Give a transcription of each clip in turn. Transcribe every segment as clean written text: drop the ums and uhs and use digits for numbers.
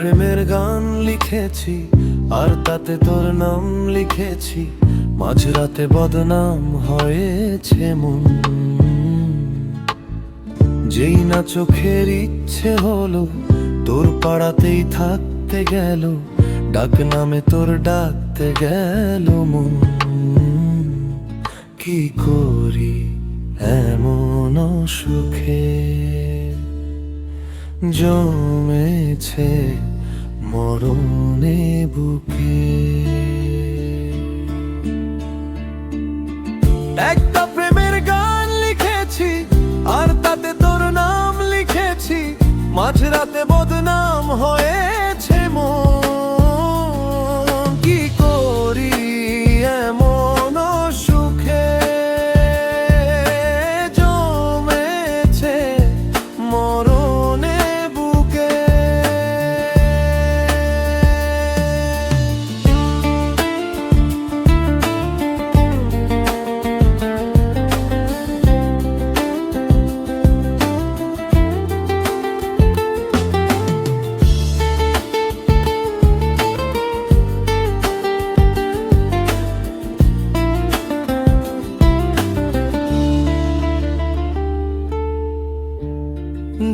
প্রেমের গান লিখেছি আর তাতে তোর নাম লিখেছি, মাঝরাতে বদনাম হয়েছে মন। যেই না চোখের ইচ্ছে হলো তোর পাড়াতেই থাকতে গেল, ডাক নামে তোর ডাকতে গেল মন। কি করি এমন সুখে জমেছে মরণে বুকে। একটা প্রেমের গান লিখেছি আর তাতে তোর নাম লিখেছি, মাঝরাতে বদনাম হয়েছে মন। কি করি এমন সুখে জমেছে মরণে বুকে।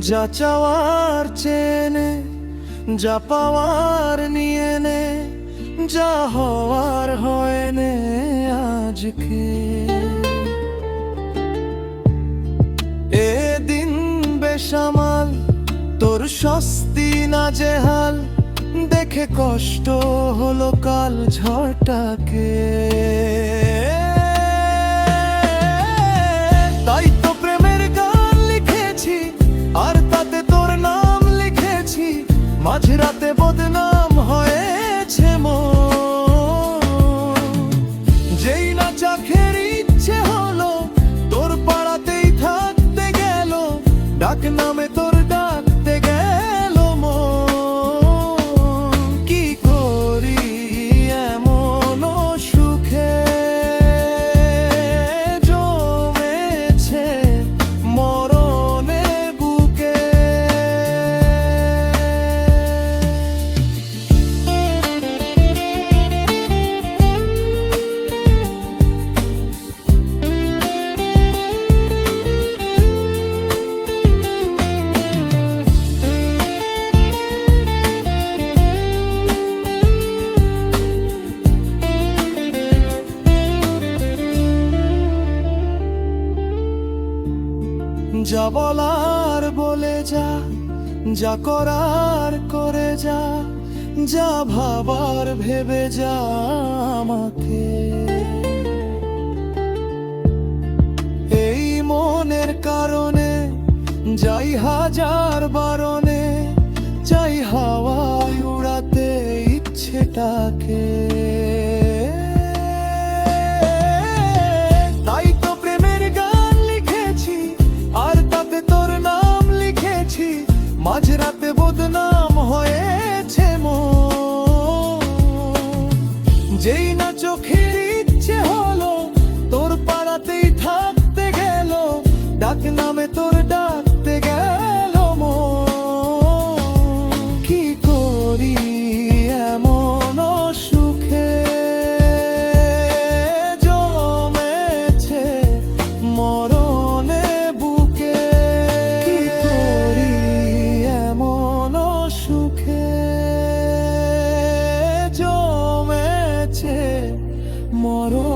যা চাওয়ার চেনে, যা পাওয়ার নিয়ে নে, যা হওয়ার হয় নে আজকে। এ দিন বেসামাল তোর স্বস্তি না জেহাল, দেখে কষ্ট হলো কাল ঝড়টাকে। তাই তো প্রেমের গান লিখেছি আর তাতে তোর নাম লিখেছি, মাঝরাতে বদনাম হয়েছে মন। যেই না চোখের ইচ্ছে হলো তোর পাড়াতেই থাকতে গেল, ডাক নামে তোর ডাকতে গেল মন। কি করি এমন সুখে জমেছে মরণে বুকে। যা বলার বলে যা, যা করার করে যা, যা ভাবার ভেবে যা আমাকে। এই মনের কারণে যাই হাজার বারণে, চাই হাওয়ায় উড়াতে ইচ্ছেটাকে। তাই তো প্রেমের গান লিখেছি আর তাতে তোর নাম লিখেছি, মাঝরাতে বদনাম হয়েছে মন। যেই না চোখের ইচ্ছে হলো তোর পাড়াতেই থাকতে গেল, ডাক নামে তোর ডাকতে গেল মন। কি করি এমন সুখে জমেছে মরণে বুকে। কি করি এমন সুখে জমেছে মরণ।